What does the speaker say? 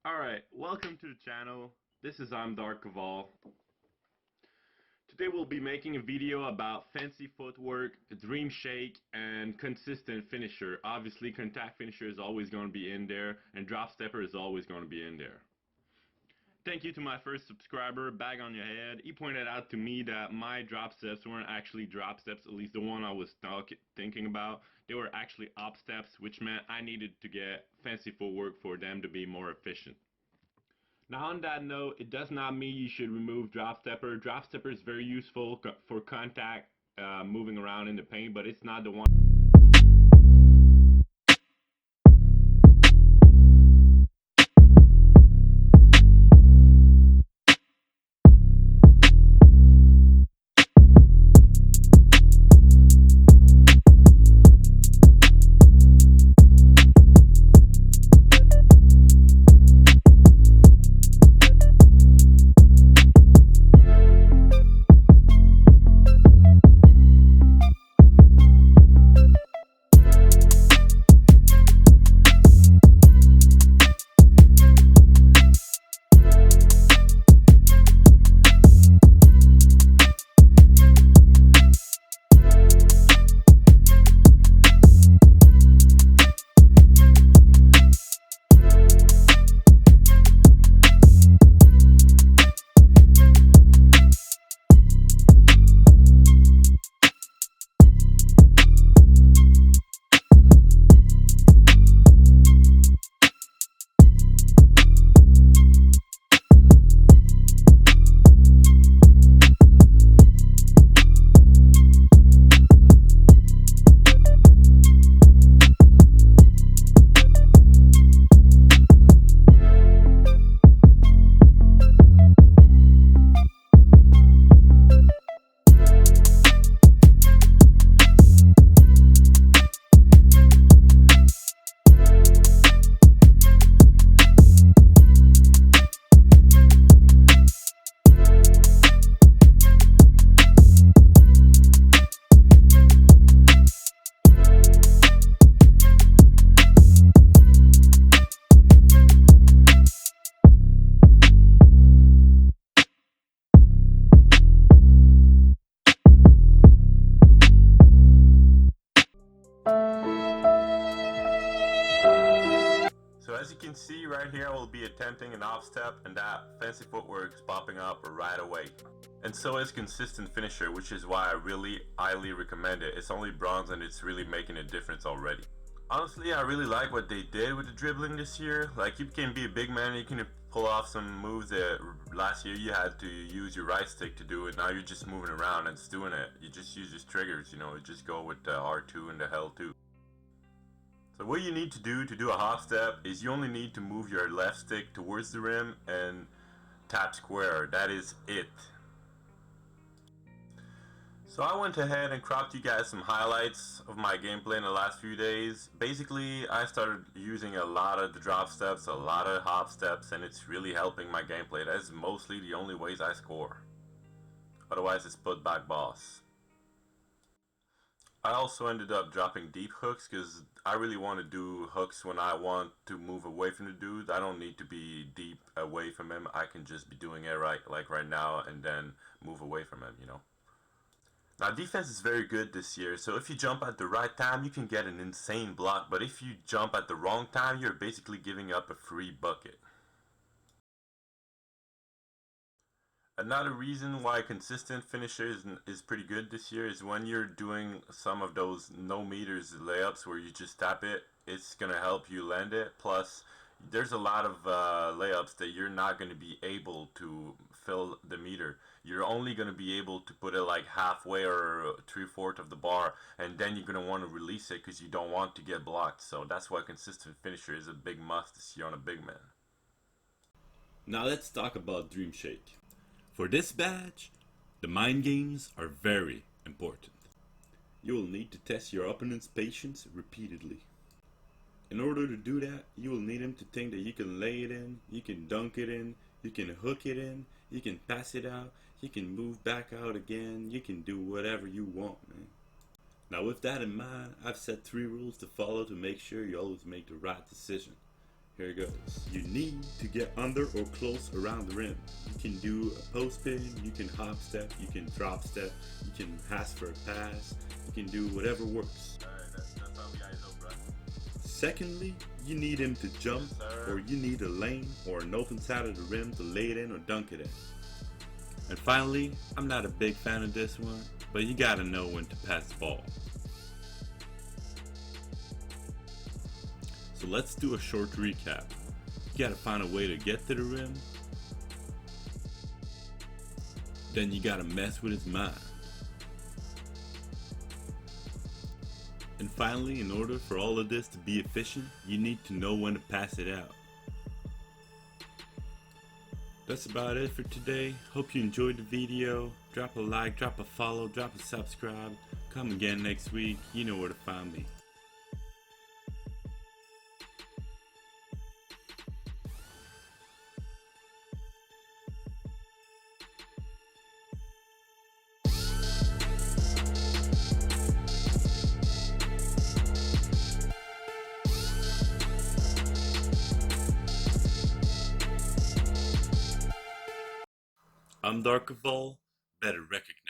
Alright, welcome to the channel. This is ImDarkcaval. Today we'll be making a video about fancy footwork, Dreamshake, and consistent finisher. Obviously, contact finisher is always going to be in there, and drop stepper is always going to be in there. Thank you to my first subscriber, Bag on Your Head. He pointed out to me that my drop steps weren't actually drop steps, at least the one I was thinking about. They were actually op steps, which meant I needed to get fancy footwork for them to be more efficient. Now on that note, it does not mean you should remove drop stepper. Drop stepper is very useful for contact moving around in the paint, but it's not the one. So as you can see right here, I will be attempting an off step, and that fancy footwork is popping up right away. And so is consistent finisher, which is why I really highly recommend it. It's only bronze and it's really making a difference already. Honestly, I really like what they did with the dribbling this year. Like, you can be a big man, you can pull off some moves that last year you had to use your right stick to do it. Now you're just moving around and it's doing it. You just use your triggers, you just go with the R2 and the L2. So what you need to do a hop step is you only need to move your left stick towards the rim and tap square. That is it. So I went ahead and cropped you guys some highlights of my gameplay in the last few days. Basically, I started using a lot of the drop steps, a lot of hop steps, and it's really helping my gameplay. That is mostly the only ways I score. Otherwise, it's put back boss. I also ended up dropping deep hooks because I really want to do hooks when I want to move away from the dude. I don't need to be deep away from him. I can just be doing it like right now and then move away from him, Now defense is very good this year, so if you jump at the right time, you can get an insane block, but if you jump at the wrong time, you're basically giving up a free bucket. Another reason why consistent finisher is pretty good this year is when you're doing some of those no meters layups where you just tap it, it's going to help you land it. Plus, there's a lot of layups that you're not going to be able to fill the meter. You're only going to be able to put it like halfway or 3/4 of the bar, and then you're going to want to release it because you don't want to get blocked. So that's why consistent finisher is a big must this year on a big man. Now let's talk about Dreamshake. For this badge, the mind games are very important. You will need to test your opponent's patience repeatedly. In order to do that, you will need him to think that you can lay it in, you can dunk it in, you can hook it in, you can pass it out, you can move back out again, you can do whatever you want, man. Now with that in mind, I've set 3 rules to follow to make sure you always make the right decision. Here it goes. You need to get under or close around the rim. You can do a post spin, you can hop step, you can drop step, you can pass for a pass, you can do whatever works. Alright, that's how we guys know, bro. Secondly, you need him to jump, or you need a lane or an open side of the rim to lay it in or dunk it in. And finally, I'm not a big fan of this one, but you gotta know when to pass the ball. So let's do a short recap. You gotta find a way to get to the rim. Then you gotta mess with his mind. And finally, in order for all of this to be efficient, you need to know when to pass it out. That's about it for today. Hope you enjoyed the video. Drop a like, drop a follow, drop a subscribe. Come again next week. You know where to find me. ImDarkcaval, better recognize.